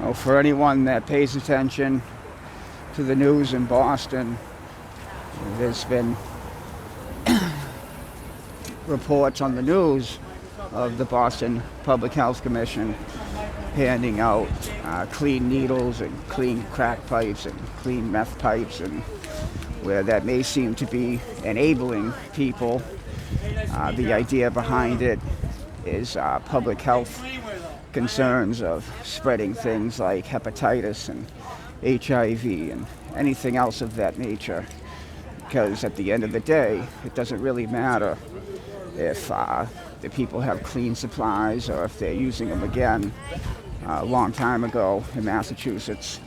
Well, for anyone that pays attention to the news in Boston, there's been reports on the news of the Boston Public Health Commission handing out clean needles and clean crack pipes and clean meth pipes, and where that may seem to be enabling people. The idea behind it is public health concerns of spreading things like hepatitis and HIV and anything else of that nature. Because at the end of the day, it doesn't really matter if the people have clean supplies or if they're using them again. A long time ago in Massachusetts,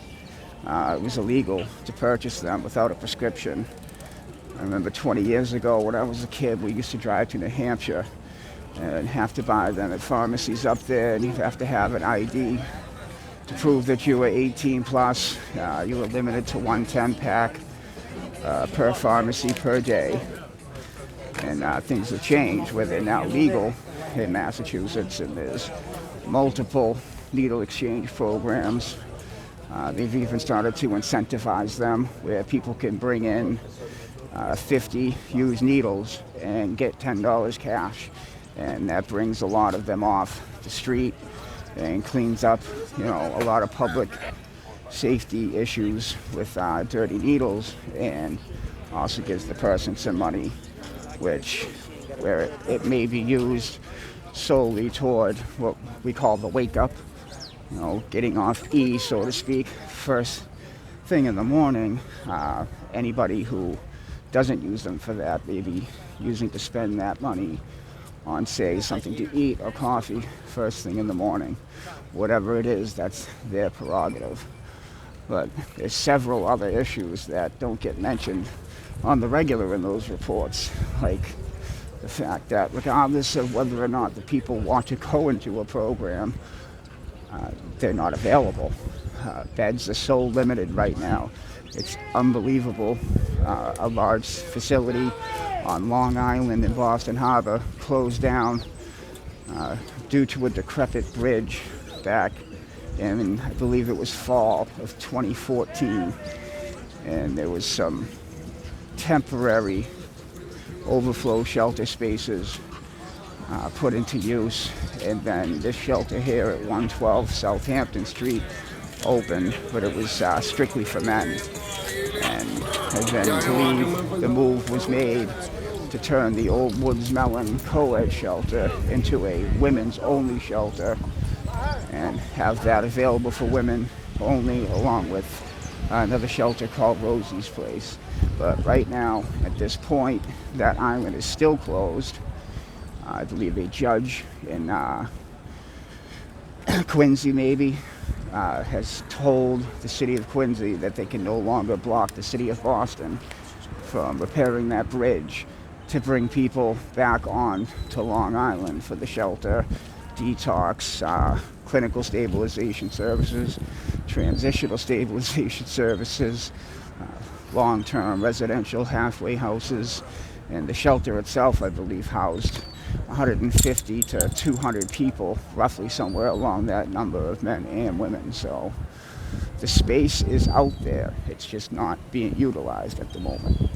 it was illegal to purchase them without a prescription. I remember 20 years ago when I was a kid, we used to drive to New Hampshire and have to buy them at pharmacies up there, and you have to have an ID to prove that you were 18 plus. You were limited to 110 pack per pharmacy per day. And things have changed where they're now legal in Massachusetts, and there's multiple needle exchange programs. They've even started to incentivize them where people can bring in 50 used needles and get $10 cash. And that brings a lot of them off the street and cleans up, a lot of public safety issues with dirty needles, and also gives the person some money, where it may be used solely toward what we call the wake up, getting off E, so to speak, first thing in the morning. Anybody who doesn't use them for that may be using to spend that money on, say, something to eat or coffee first thing in the morning. Whatever it is, that's their prerogative. But there's several other issues that don't get mentioned on the regular in those reports, like the fact that regardless of whether or not the people want to go into a program, they're not available. Beds are so limited right now. It's unbelievable. A large facility on Long Island in Boston Harbor closed down due to a decrepit bridge back in, I believe it was fall of 2014. And there was some temporary overflow shelter spaces put into use, and then this shelter here at 112 Southampton Street opened, but it was strictly for men. And then I believe the move was made to turn the old Woods Mellon co-ed shelter into a women's only shelter and have that available for women only, along with another shelter called Rosie's Place. But right now, at this point, that island is still closed. I believe a judge in Quincy maybe has told the city of Quincy that they can no longer block the city of Boston from repairing that bridge to bring people back on to Long Island for the shelter, detox, clinical stabilization services, transitional stabilization services, long-term residential halfway houses. And the shelter itself, I believe, housed 150 to 200 people, roughly somewhere along that number of men and women. So the space is out there. It's just not being utilized at the moment.